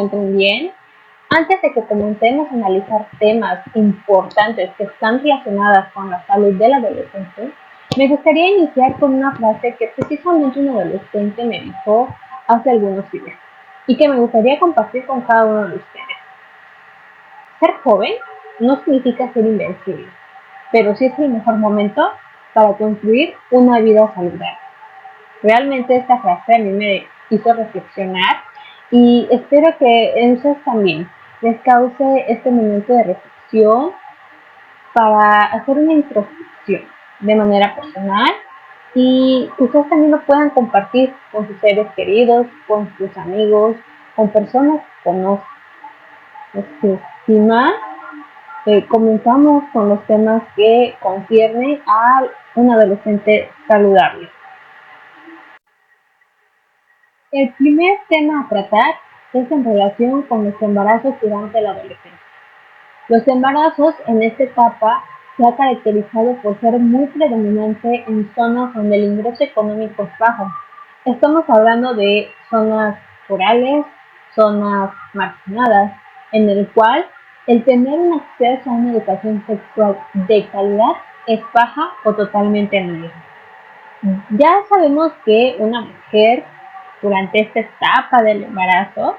encuentren bien. Antes de que comencemos a analizar temas importantes que están relacionados con la salud del adolescente, me gustaría iniciar con una frase que precisamente un adolescente me dijo hace algunos días y que me gustaría compartir con cada uno de ustedes. Ser joven no significa ser invencible, pero sí es el mejor momento para construir una vida saludable. Realmente esta frase a mí me hizo reflexionar y espero que a ustedes también les cause este momento de reflexión para hacer una introspección de manera personal y que ustedes también lo puedan compartir con sus seres queridos, con sus amigos, con personas que conozcan. Sin más, comenzamos con los temas que conciernen a un adolescente saludable. El primer tema a tratar es en relación con los embarazos durante la adolescencia. Los embarazos en esta etapa se ha caracterizado por ser muy predominante en zonas donde el ingreso económico es bajo. Estamos hablando de zonas rurales, zonas marginadas, en el cual el tener un acceso a una educación sexual de calidad es baja o totalmente nula. Ya sabemos que una mujer durante esta etapa del embarazo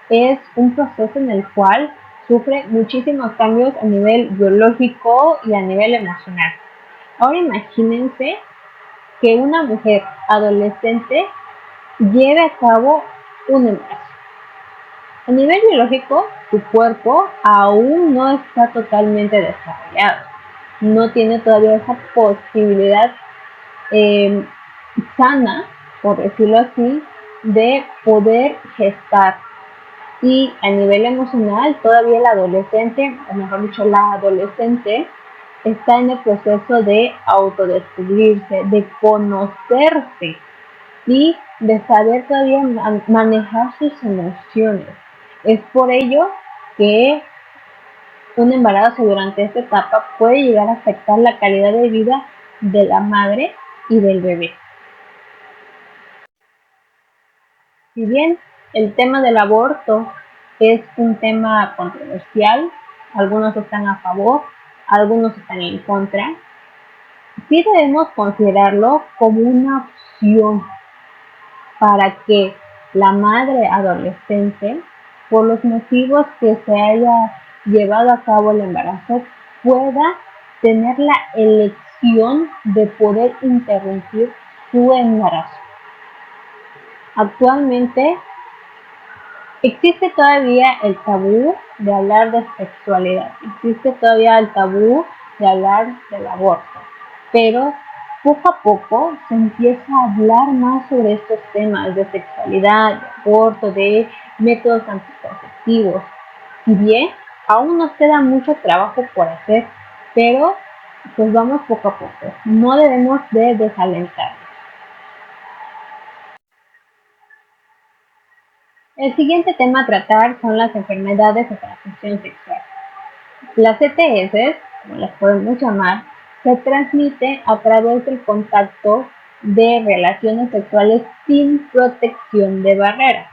es un proceso en el cual sufre muchísimos cambios a nivel biológico y a nivel emocional. Ahora imagínense que una mujer adolescente lleve a cabo un embarazo. A nivel biológico, su cuerpo aún no está totalmente desarrollado. No tiene todavía esa posibilidad sana, por decirlo así, de poder gestar. Y a nivel emocional, todavía el adolescente, o mejor dicho, la adolescente, está en el proceso de autodescubrirse, de conocerse y de saber todavía manejar sus emociones. Es por ello que un embarazo durante esta etapa puede llegar a afectar la calidad de vida de la madre y del bebé. Si bien el tema del aborto es un tema controversial, algunos están a favor, algunos están en contra, sí debemos considerarlo como una opción para que la madre adolescente, por los motivos que se haya llevado a cabo el embarazo, pueda tener la elección de poder interrumpir su embarazo. Actualmente existe todavía el tabú de hablar de sexualidad, existe todavía el tabú de hablar del aborto, pero poco a poco se empieza a hablar más sobre estos temas de sexualidad, de aborto, de métodos anticonceptivos. Si bien aún nos queda mucho trabajo por hacer, pero pues vamos poco a poco, no debemos de desalentarnos. El siguiente tema a tratar son las enfermedades de transmisión sexual. Las ETS, como las podemos llamar, se transmite a través del contacto de relaciones sexuales sin protección de barrera.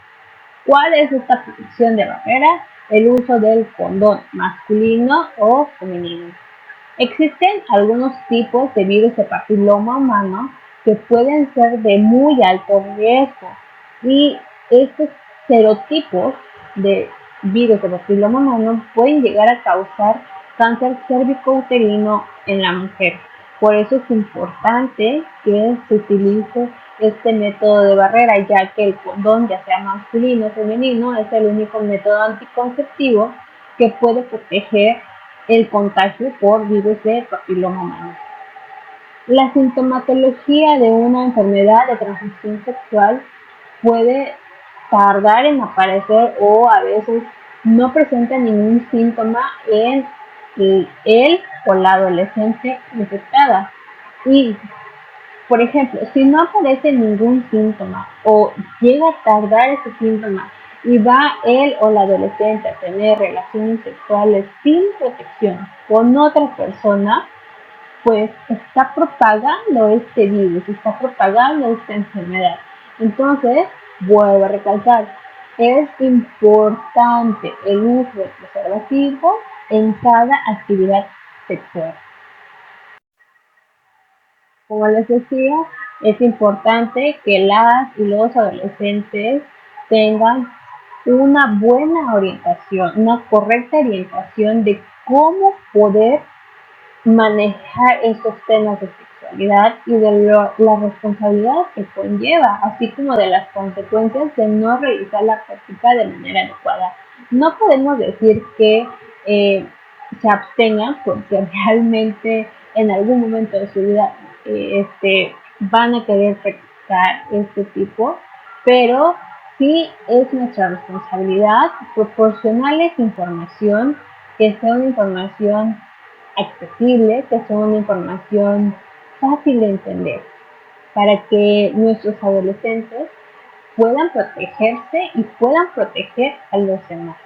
¿Cuál es esta protección de barrera? El uso del condón masculino o femenino. Existen algunos tipos de virus de papiloma humano que pueden ser de muy alto riesgo y estos serotipos de virus de papiloma humano pueden llegar a causar cáncer cérvico-uterino en la mujer. Por eso es importante que se utilice este método de barrera, ya que el condón, ya sea masculino o femenino, es el único método anticonceptivo que puede proteger el contagio por virus de papiloma humano. La sintomatología de una enfermedad de transmisión sexual puede tardar en aparecer o a veces no presenta ningún síntoma en él o la adolescente infectada. Y, por ejemplo, si no aparece ningún síntoma o llega a tardar ese síntoma y va él o la adolescente a tener relaciones sexuales sin protección con otra persona, pues está propagando este virus, está propagando esta enfermedad. Entonces, vuelvo a recalcar, Es importante el uso de preservativo en cada actividad sexual. Como les decía, es importante que las y los adolescentes tengan una buena orientación, una correcta orientación de cómo poder manejar estos temas de sexualidad y de la responsabilidad que conlleva, así como de las consecuencias de no realizar la práctica de manera adecuada. No podemos decir que se abstengan porque realmente en algún momento de su vida van a querer practicar este tipo, pero sí es nuestra responsabilidad proporcionarles información que sea una información accesible, que sea una información fácil de entender, para que nuestros adolescentes puedan protegerse y puedan proteger a los demás.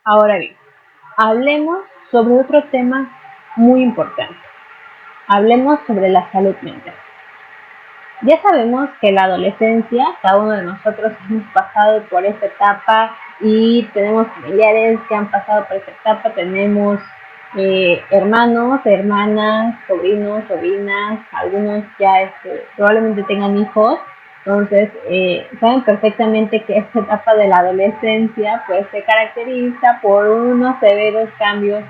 Ahora bien, hablemos sobre otro tema muy importante. Hablemos sobre la salud mental. Ya sabemos que la adolescencia, cada uno de nosotros hemos pasado por esta etapa y tenemos familiares que han pasado por esta etapa, tenemos hermanos, hermanas, sobrinos, sobrinas, algunos ya probablemente tengan hijos, entonces saben perfectamente que esta etapa de la adolescencia pues se caracteriza por unos severos cambios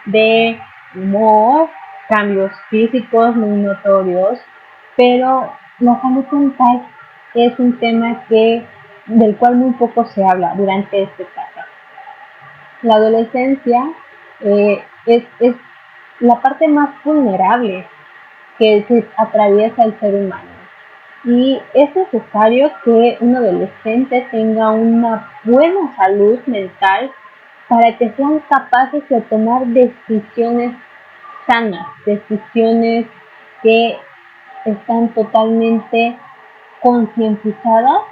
de humor, cambios físicos muy notorios, pero la salud mental es un tema del cual muy poco se habla durante esta etapa. La adolescencia es la parte más vulnerable que se atraviesa el ser humano. Y es necesario que un adolescente tenga una buena salud mental para que sean capaces de tomar decisiones sanas, decisiones que están totalmente concientizadas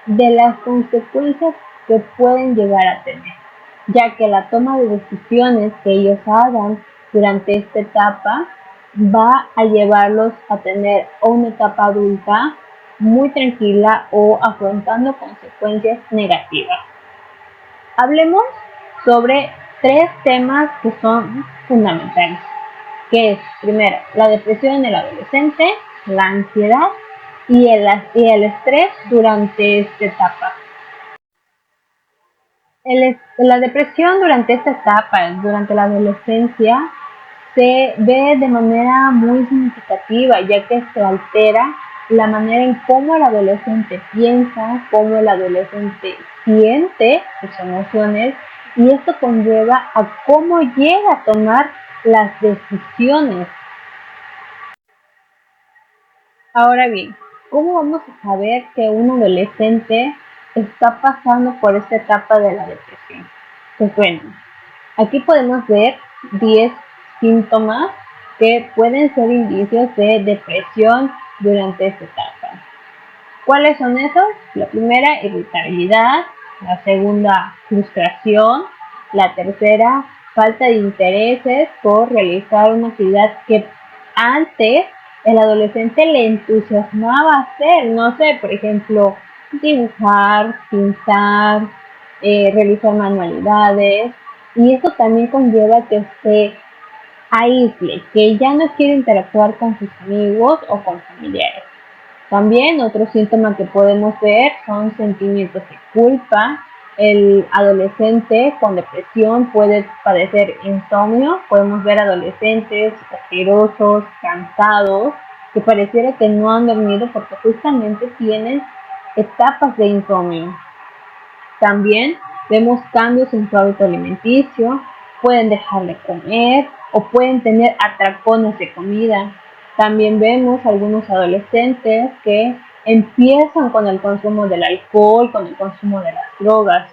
de las consecuencias que pueden llegar a tener, ya que la toma de decisiones que ellos hagan durante esta etapa va a llevarlos a tener una etapa adulta muy tranquila o afrontando consecuencias negativas. Hablemos sobre tres temas que son fundamentales, que es, primero, la depresión en el adolescente, la ansiedad y el estrés durante esta etapa. La depresión durante esta etapa, durante la adolescencia, se ve de manera muy significativa, ya que se altera la manera en cómo el adolescente piensa, cómo el adolescente siente sus emociones, y esto conlleva a cómo llega a tomar las decisiones. Ahora bien, ¿cómo vamos a saber que un adolescente está pasando por esta etapa de la depresión? Pues bueno, aquí podemos ver 10 síntomas que pueden ser indicios de depresión durante esta etapa. ¿Cuáles son esos? La primera, irritabilidad. La segunda, frustración. La tercera, falta de intereses por realizar una actividad que antes el adolescente le entusiasmaba hacer. No sé, por ejemplo, dibujar, pintar, realizar manualidades. Y eso también conlleva que se aísle, que ya no quiere interactuar con sus amigos o con familiares. También otro síntoma que podemos ver son sentimientos de culpa. El adolescente con depresión puede padecer insomnio. Podemos ver adolescentes ojerosos, cansados, que pareciera que no han dormido porque justamente tienen etapas de insomnio. También vemos cambios en su hábito alimenticio, pueden dejar de comer o pueden tener atracones de comida. También vemos algunos adolescentes que empiezan con el consumo del alcohol, con el consumo de las drogas.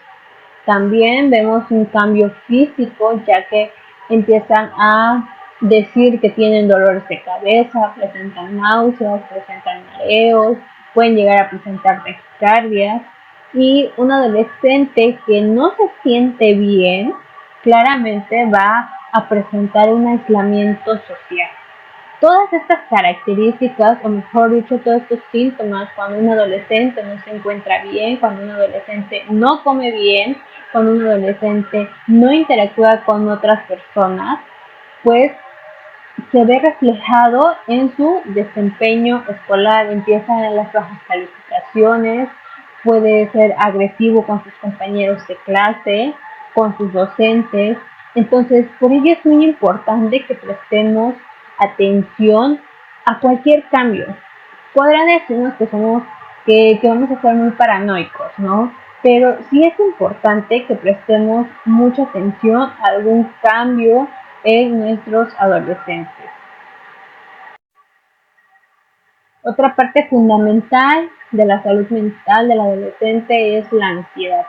También vemos un cambio físico, ya que empiezan a decir que tienen dolores de cabeza, presentan náuseas, presentan mareos, pueden llegar a presentar taquicardias. Y un adolescente que no se siente bien, claramente va a presentar un aislamiento social. Todas estas características, o mejor dicho, todos estos síntomas, cuando un adolescente no se encuentra bien, cuando un adolescente no come bien, cuando un adolescente no interactúa con otras personas, pues se ve reflejado en su desempeño escolar. Empiezan las bajas calificaciones, puede ser agresivo con sus compañeros de clase, con sus docentes. Entonces, por ello es muy importante que prestemos atención a cualquier cambio. Podrán decirnos que vamos a ser muy paranoicos, ¿no? Pero sí es importante que prestemos mucha atención a algún cambio en nuestros adolescentes. Otra parte fundamental de la salud mental del adolescente es la ansiedad.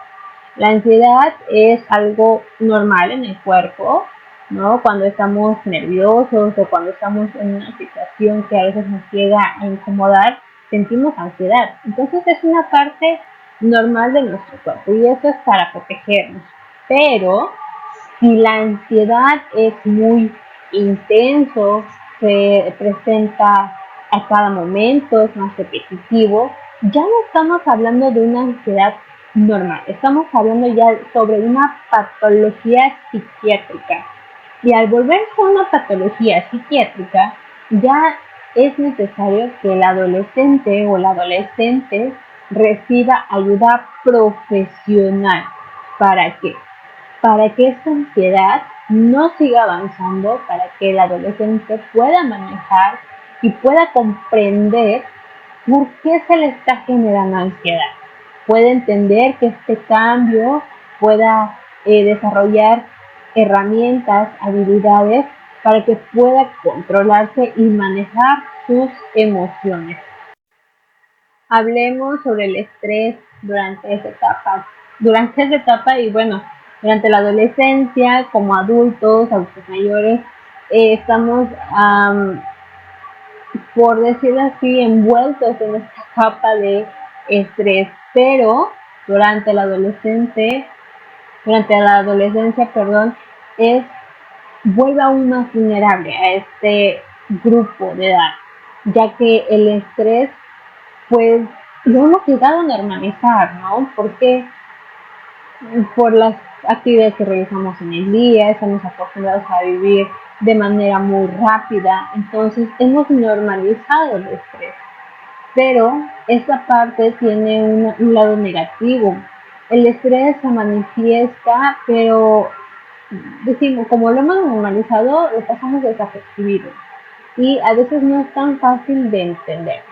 La ansiedad es algo normal en el cuerpo, ¿no? Cuando estamos nerviosos o cuando estamos en una situación que a veces nos llega a incomodar, sentimos ansiedad. Entonces es una parte normal de nuestro cuerpo y eso es para protegernos. Pero si la ansiedad es muy intenso, se presenta a cada momento, es más repetitivo, ya no estamos hablando de una ansiedad normal, estamos hablando ya sobre una patología psiquiátrica. Y al volverse una patología psiquiátrica, ya es necesario que el adolescente o la adolescente reciba ayuda profesional. ¿Para qué? Para que esta ansiedad no siga avanzando, para que el adolescente pueda manejar y pueda comprender por qué se le está generando ansiedad. Puede entender que este cambio pueda desarrollar herramientas, habilidades para que pueda controlarse y manejar sus emociones. Hablemos sobre el estrés durante esta etapa y bueno, durante la adolescencia, como adultos, adultos mayores, estamos, por decirlo así, envueltos en esta capa de estrés, pero durante la adolescencia, perdón, es vuelve aún más vulnerable a este grupo de edad, ya que el estrés pues lo hemos llegado a normalizar, ¿no? Porque por las actividades que realizamos en el día, estamos acostumbrados a vivir de manera muy rápida, entonces hemos normalizado el estrés. Pero esta parte tiene un lado negativo. El estrés se manifiesta, pero decimos, como lo hemos normalizado, lo pasamos desapercibido y a veces no es tan fácil de entender.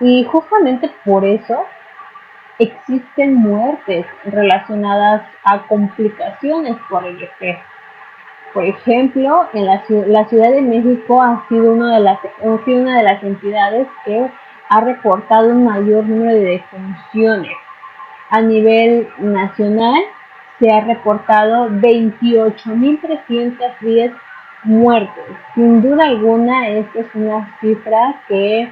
Y justamente por eso existen muertes relacionadas a complicaciones por el estrés. Por ejemplo, en la Ciudad de México ha sido una de las entidades que ha reportado un mayor número de defunciones. A nivel nacional se ha reportado 28.310 muertes. Sin duda alguna, esta es una cifra que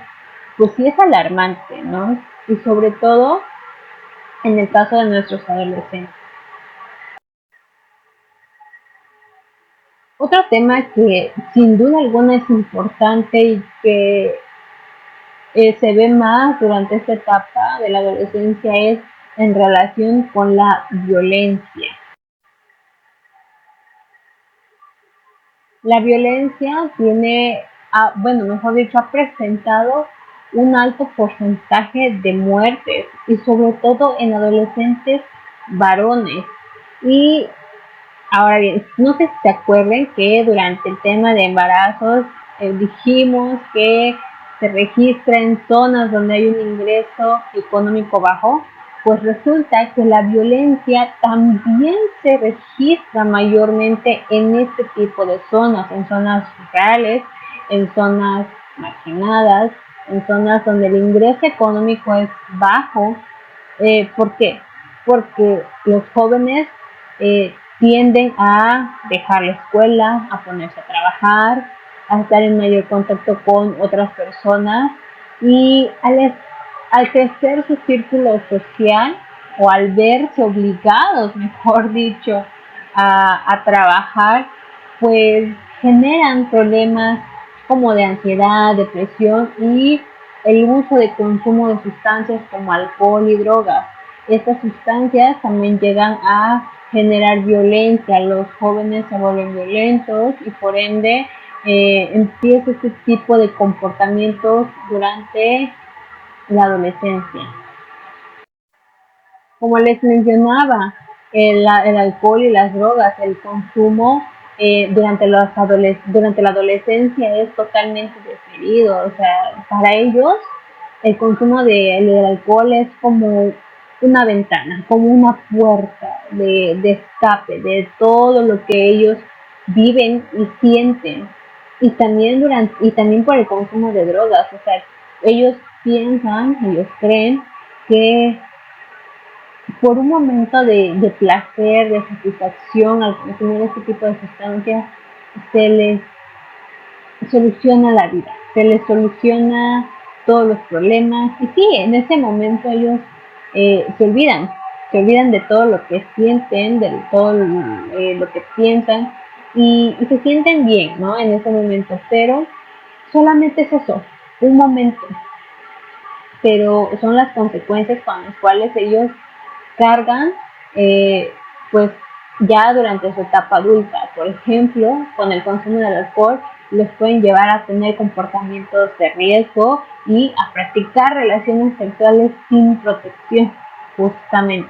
pues sí es alarmante, ¿no? Y sobre todo en el caso de nuestros adolescentes. Otro tema que sin duda alguna es importante y que se ve más durante esta etapa de la adolescencia es en relación con la violencia. La violencia bueno, mejor dicho, ha presentado un alto porcentaje de muertes y sobre todo en adolescentes varones. Y ahora bien, no sé si se acuerden que durante el tema de embarazos dijimos que se registra en zonas donde hay un ingreso económico bajo, pues resulta que la violencia también se registra mayormente en este tipo de zonas, en zonas rurales, en zonas marginadas, en zonas donde el ingreso económico es bajo. ¿Por qué? Porque los jóvenes tienden a dejar la escuela, a ponerse a trabajar, a estar en mayor contacto con otras personas y al crecer su círculo social o al verse obligados, mejor dicho, a trabajar, pues generan problemas como de ansiedad, depresión y el uso de consumo de sustancias como alcohol y drogas. Estas sustancias también llegan a generar violencia, los jóvenes se vuelven violentos y por ende empieza este tipo de comportamientos durante la adolescencia. Como les mencionaba, el alcohol y las drogas, el consumo durante la adolescencia es totalmente preferido. O sea, para ellos el consumo del alcohol es como una ventana, como una puerta de escape de todo lo que ellos viven y sienten. Y también por el consumo de drogas. O sea, ellos piensan, ellos creen que por un momento de placer, de satisfacción al consumir este tipo de sustancias, se les soluciona la vida, se les soluciona todos los problemas. Y sí, en ese momento ellos se olvidan de todo lo que sienten, de todo lo que piensan y se sienten bien, ¿no? En ese momento, pero solamente es eso, un momento, pero son las consecuencias con las cuales ellos cargan, eh, pues ya durante su etapa adulta. Por ejemplo, con el consumo del alcohol los pueden llevar a tener comportamientos de riesgo y a practicar relaciones sexuales sin protección, justamente.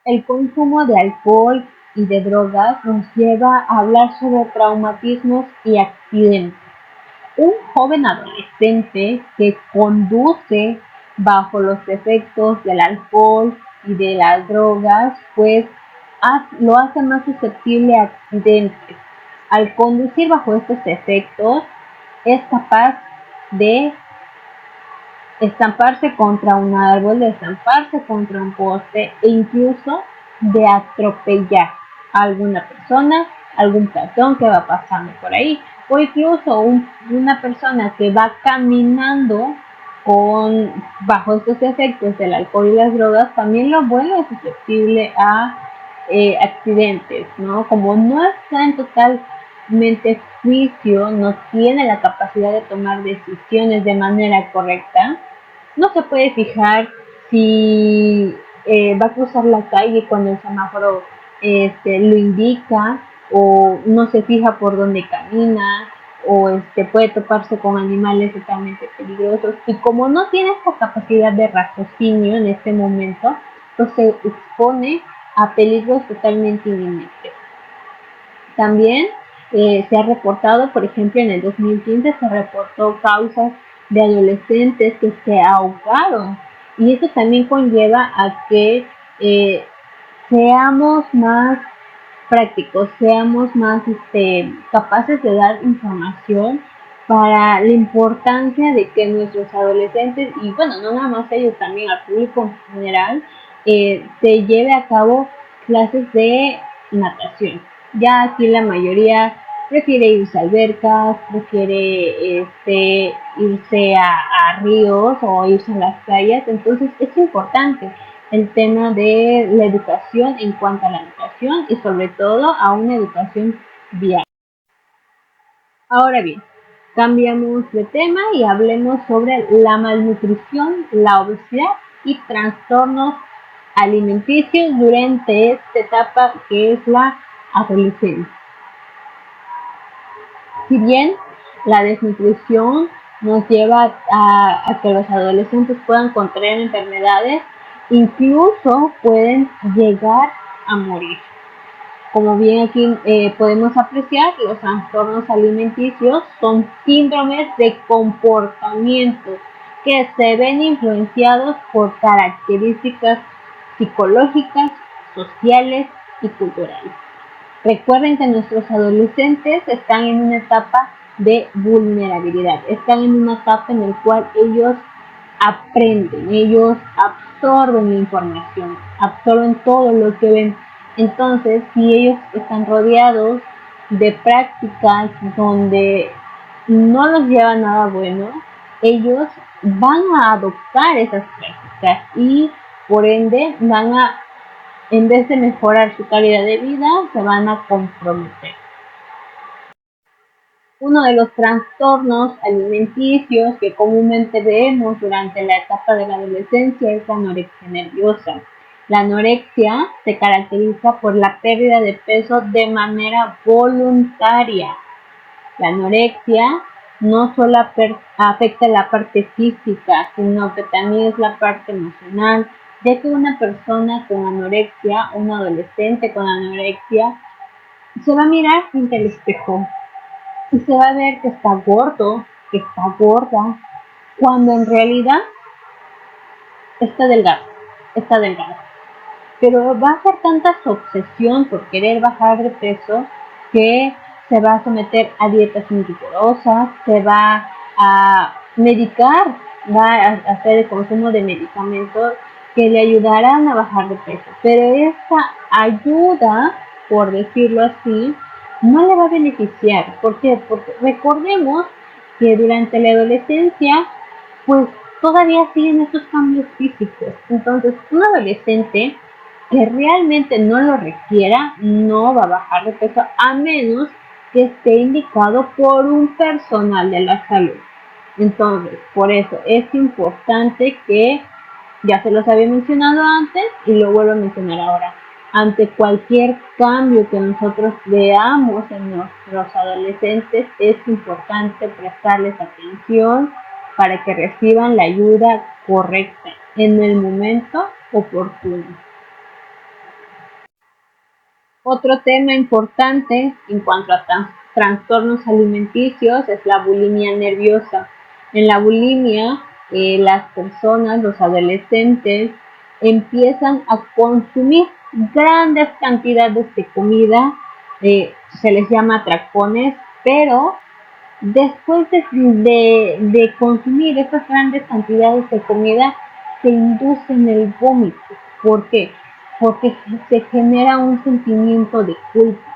El consumo de alcohol y de drogas nos lleva a hablar sobre traumatismos y accidentes. Un joven adolescente que conduce bajo los efectos del alcohol y de las drogas, pues lo hace más susceptible a accidentes. Al conducir bajo estos efectos, es capaz de estamparse contra un árbol, de estamparse contra un poste e incluso de atropellar a alguna persona, algún peatón que va pasando por ahí, o incluso una persona que va caminando bajo estos efectos del alcohol y las drogas también lo vuelve susceptible a accidentes, ¿no? Como no está en totalmente juicio, no tiene la capacidad de tomar decisiones de manera correcta, no se puede fijar si va a cruzar la calle cuando el semáforo lo indica, o no se fija por dónde camina, o puede toparse con animales totalmente peligrosos, y como no tiene esta capacidad de raciocinio en este momento, pues se expone a peligros totalmente inminentes. También se ha reportado, por ejemplo, en el 2015 se reportó causas de adolescentes que se ahogaron, y eso también conlleva a que seamos más prácticos, seamos más capaces de dar información para la importancia de que nuestros adolescentes, y bueno, no nada más ellos, también al público en general, se lleve a cabo clases de natación. Ya aquí la mayoría prefiere irse a albercas, prefiere irse a ríos o irse a las playas. Entonces es importante el tema de la educación en cuanto a la natación y sobre todo a una educación vial. Ahora bien, cambiamos de tema y hablemos sobre la malnutrición, la obesidad y trastornos alimenticios durante esta etapa que es la adolescencia. Si bien la desnutrición nos lleva a que los adolescentes puedan contraer enfermedades, incluso pueden llegar a morir. Como bien aquí podemos apreciar, los trastornos alimenticios son síndromes de comportamiento que se ven influenciados por características psicológicas, sociales y culturales. Recuerden que nuestros adolescentes están en una etapa de vulnerabilidad, están en una etapa en la cual ellos aprenden, ellos absorben la información, absorben todo lo que ven. Entonces, si ellos están rodeados de prácticas donde no los lleva nada bueno, ellos van a adoptar esas prácticas y por ende van a, en vez de mejorar su calidad de vida, se van a comprometer. Uno de los trastornos alimenticios que comúnmente vemos durante la etapa de la adolescencia es la anorexia nerviosa. La anorexia se caracteriza por la pérdida de peso de manera voluntaria. La anorexia no solo afecta la parte física, sino que también es la parte emocional, ya que una persona con anorexia, un adolescente con anorexia, se va a mirar frente al espejo y se va a ver que está gordo, que está gorda, cuando en realidad está delgado, está delgado. Pero va a ser tanta su obsesión por querer bajar de peso que se va a someter a dietas muy rigurosas, se va a medicar, va a hacer el consumo de medicamentos que le ayudarán a bajar de peso. Pero esta ayuda, por decirlo así, no le va a beneficiar. ¿Por qué? Porque recordemos que durante la adolescencia, pues todavía siguen estos cambios físicos. Entonces, un adolescente que realmente no lo requiera no va a bajar de peso a menos que esté indicado por un personal de la salud. Entonces, por eso es importante que, ya se los había mencionado antes y lo vuelvo a mencionar ahora, ante cualquier cambio que nosotros veamos en nuestros adolescentes, es importante prestarles atención para que reciban la ayuda correcta en el momento oportuno. Otro tema importante en cuanto a trastornos alimenticios es la bulimia nerviosa. En la bulimia, las personas, los adolescentes, empiezan a consumir grandes cantidades de comida, se les llama atracones, pero después de consumir esas grandes cantidades de comida, se inducen el vómito. ¿Por qué? Porque se genera un sentimiento de culpa.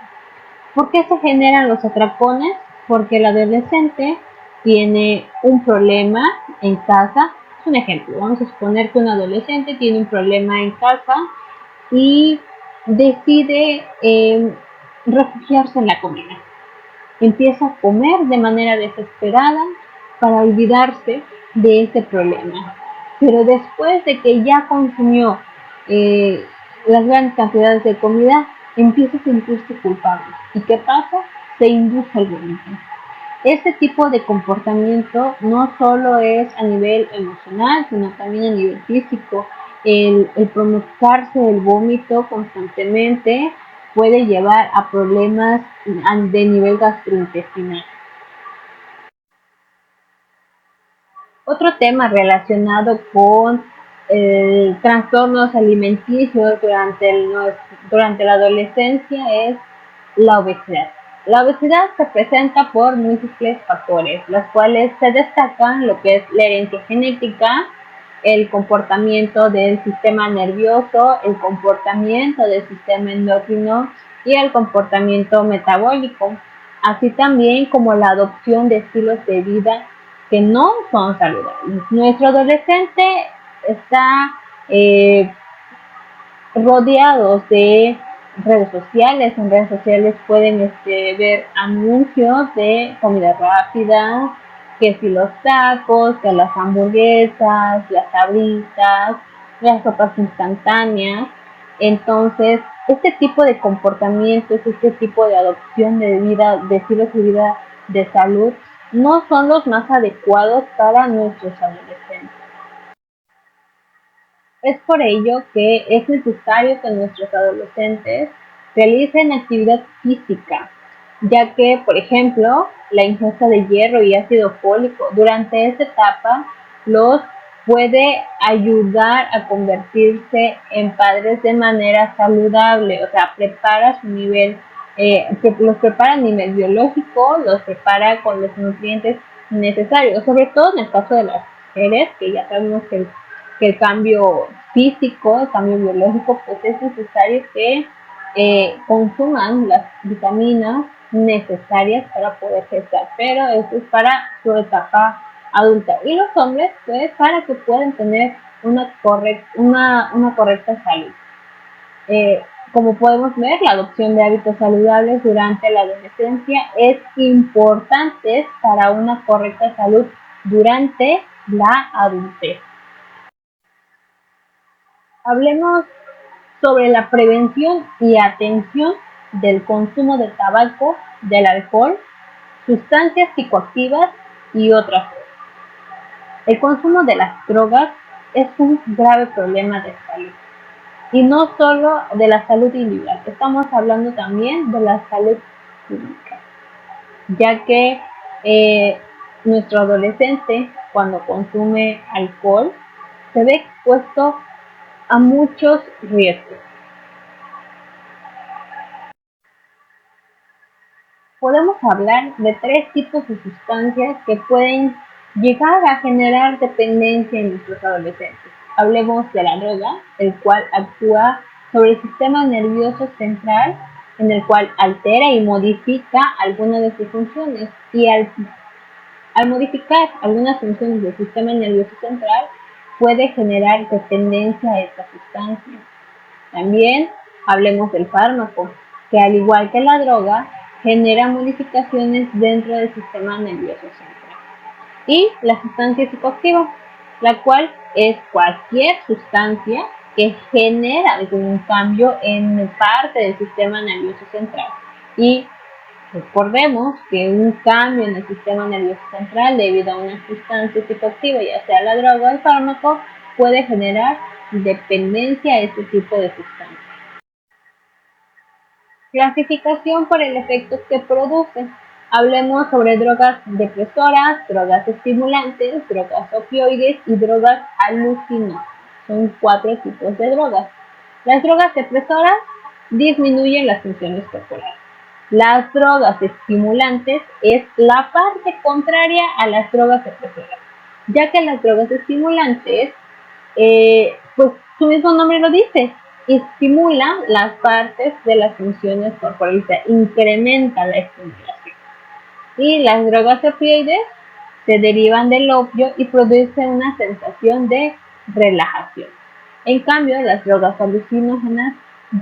¿Por qué se generan los atracones? Porque el adolescente tiene un problema en casa. Es un ejemplo. Vamos a suponer que un adolescente tiene un problema en casa y decide refugiarse en la comida. Empieza a comer de manera desesperada para olvidarse de ese problema. Pero después de que ya consumió eh, las grandes cantidades de comida, empieza a sentirse culpable. ¿Y qué pasa? Se induce al vómito. Este tipo de comportamiento no solo es a nivel emocional, sino también a nivel físico. El provocarse el vómito constantemente puede llevar a problemas de nivel gastrointestinal. Otro tema relacionado con trastornos alimenticios durante la adolescencia es la obesidad. La obesidad se presenta por múltiples factores, los cuales se destacan lo que es la herencia genética, el comportamiento del sistema nervioso, el comportamiento del sistema endocrino y el comportamiento metabólico, así también como la adopción de estilos de vida que no son saludables. Nuestro adolescente está eh, rodeados de redes sociales. En redes sociales pueden ver anuncios de comida rápida, que si los tacos, que las hamburguesas, las sabritas, las sopas instantáneas. Entonces, este tipo de comportamientos, este tipo de adopción de vida, de estilos de vida de salud, no son los más adecuados para nuestros adolescentes. Es por ello que es necesario que nuestros adolescentes realicen actividad física, ya que, por ejemplo, la ingesta de hierro y ácido fólico durante esta etapa los puede ayudar a convertirse en padres de manera saludable, o sea, prepara su nivel, los prepara a nivel biológico, los prepara con los nutrientes necesarios, sobre todo en el caso de las mujeres, que ya sabemos que el cambio físico, el cambio biológico, pues es necesario que consuman las vitaminas necesarias para poder gestar, pero eso es para su etapa adulta. Y los hombres, pues, para que puedan tener una correcta salud. Como podemos ver, la adopción de hábitos saludables durante la adolescencia es importante para una correcta salud durante la adultez. Hablemos sobre la prevención y atención del consumo de tabaco, del alcohol, sustancias psicoactivas y otras. El consumo de las drogas es un grave problema de salud. Y no solo de la salud individual, estamos hablando también de la salud pública, ya que nuestro adolescente cuando consume alcohol se ve expuesto a muchos riesgos. Podemos hablar de tres tipos de sustancias que pueden llegar a generar dependencia en nuestros adolescentes. Hablemos de la droga, el cual actúa sobre el sistema nervioso central, en el cual altera y modifica algunas de sus funciones. Y al modificar algunas funciones del sistema nervioso central, puede generar dependencia a esta sustancia. También hablemos del fármaco, que al igual que la droga, genera modificaciones dentro del sistema nervioso central. Y la sustancia psicoactiva, la cual es cualquier sustancia que genera algún cambio en parte del sistema nervioso central. Y recordemos que un cambio en el sistema nervioso central debido a una sustancia psicoactiva, ya sea la droga o el fármaco, puede generar dependencia a este tipo de sustancias. Clasificación por el efecto que produce. Hablemos sobre drogas depresoras, drogas estimulantes, drogas opioides y drogas alucinógenas. Son 4 tipos de drogas. Las drogas depresoras disminuyen las funciones corporales. Las drogas estimulantes es la parte contraria a las drogas depresoras, ya que las drogas estimulantes, pues su mismo nombre lo dice, estimula las partes de las funciones corporales, incrementa la estimulación. Y las drogas opioides se derivan del opio y producen una sensación de relajación. En cambio, las drogas alucinógenas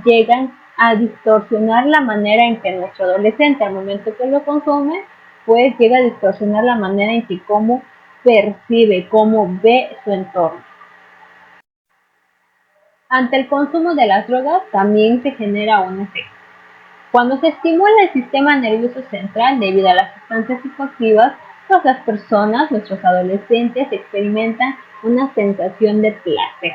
llegan a distorsionar la manera en que nuestro adolescente, al momento que lo consume, pues llega a distorsionar la manera en que cómo percibe, cómo ve su entorno. Ante el consumo de las drogas también se genera un efecto. Cuando se estimula el sistema nervioso central debido a las sustancias psicoactivas, pues las personas, nuestros adolescentes, experimentan una sensación de placer.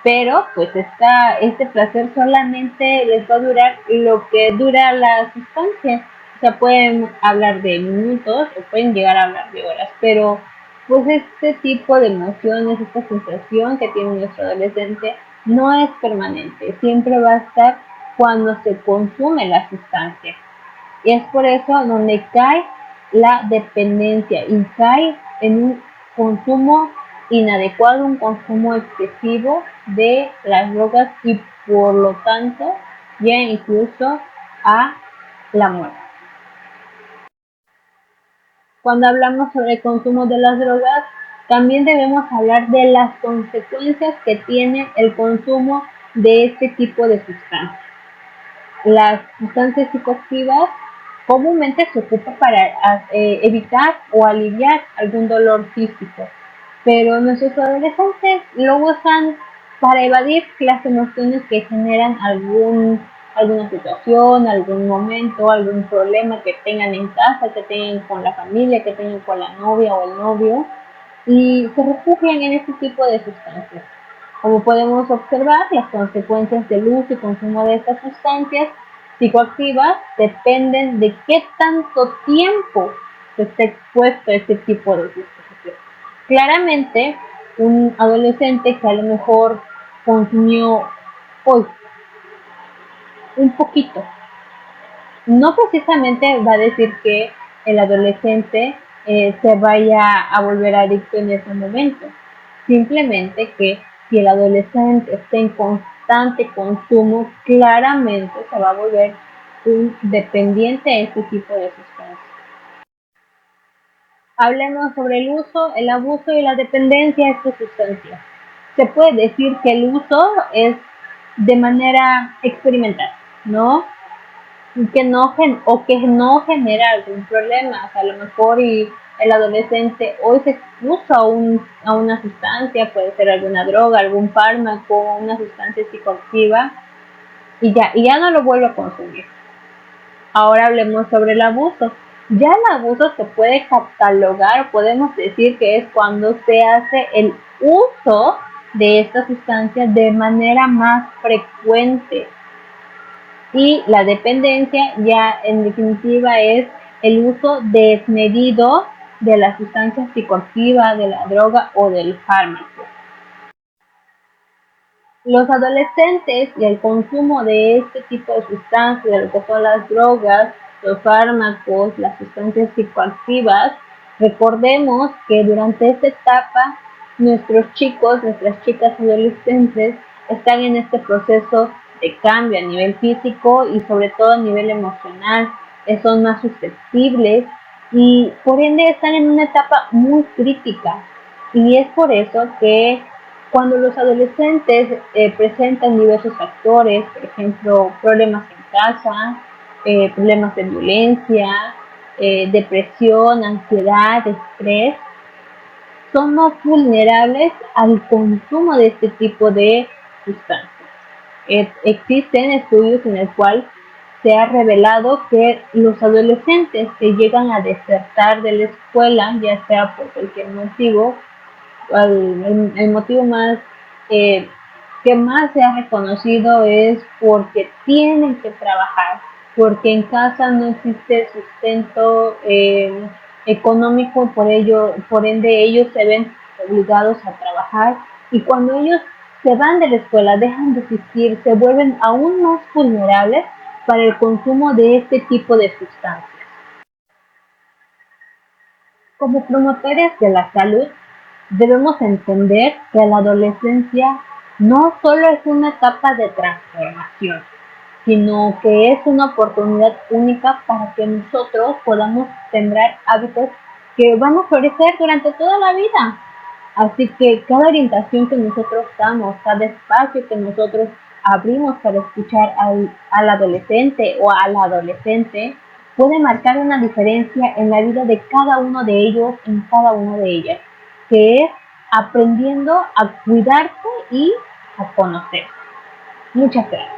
Pero pues este placer solamente les va a durar lo que dura la sustancia. O sea, pueden hablar de minutos o pueden llegar a hablar de horas, pero pues este tipo de emociones, esta sensación que tiene nuestro adolescente no es permanente, siempre va a estar cuando se consume la sustancia. Y es por eso donde cae la dependencia y cae en un consumo inadecuado, un consumo excesivo de las drogas y por lo tanto llega incluso a la muerte. Cuando hablamos sobre el consumo de las drogas, también debemos hablar de las consecuencias que tiene el consumo de este tipo de sustancias. Las sustancias psicoactivas comúnmente se ocupan para evitar o aliviar algún dolor físico, pero nuestros adolescentes lo usan para evadir las emociones que generan alguna situación, algún momento, algún problema que tengan en casa, que tengan con la familia, que tengan con la novia o el novio, y se refugian en este tipo de sustancias. Como podemos observar, las consecuencias del uso y consumo de estas sustancias psicoactivas dependen de qué tanto tiempo se esté expuesto a este tipo de sustancias. Claramente, un adolescente que a lo mejor consumió hoy un poquito, no precisamente va a decir que el adolescente se vaya a volver adicto en ese momento. Simplemente que si el adolescente está en constante consumo, claramente se va a volver un dependiente de este tipo de sustancias. Hablemos sobre el uso, el abuso y la dependencia de estas sustancias. Se puede decir que el uso es de manera experimental, ¿no? Que no genera algún problema. O sea, a lo mejor y el adolescente hoy se expuso a una sustancia, puede ser alguna droga, algún fármaco, una sustancia psicoactiva, y ya no lo vuelve a consumir. Ahora hablemos sobre el abuso. Ya el abuso se puede catalogar, podemos decir que es cuando se hace el uso de esta sustancia de manera más frecuente. Y la dependencia ya en definitiva es el uso desmedido de la sustancia psicoactiva, de la droga o del fármaco. Los adolescentes y el consumo de este tipo de sustancias, de lo que son las drogas, los fármacos, las sustancias psicoactivas, recordemos que durante esta etapa nuestros chicos, nuestras chicas adolescentes están en este proceso de cambio a nivel físico y sobre todo a nivel emocional, son más susceptibles y por ende están en una etapa muy crítica y es por eso que cuando los adolescentes presentan diversos factores, por ejemplo, problemas en casa, problemas de violencia, depresión, ansiedad, estrés, son más vulnerables al consumo de este tipo de sustancias. Existen estudios en el cual se ha revelado que los adolescentes que llegan a desertar de la escuela, ya sea por cualquier motivo, el motivo más que más se ha reconocido es porque tienen que trabajar, porque en casa no existe sustento económico, por ende ellos se ven obligados a trabajar y cuando ellos se van de la escuela, dejan de existir, se vuelven aún más vulnerables para el consumo de este tipo de sustancias. Como promotores de la salud, debemos entender que la adolescencia no solo es una etapa de transformación, sino que es una oportunidad única para que nosotros podamos sembrar hábitos que van a florecer durante toda la vida. Así que cada orientación que nosotros damos, cada espacio que nosotros abrimos para escuchar al adolescente o a la adolescente, puede marcar una diferencia en la vida de cada uno de ellos, en cada una de ellas, que es aprendiendo a cuidarse y a conocer. Muchas gracias.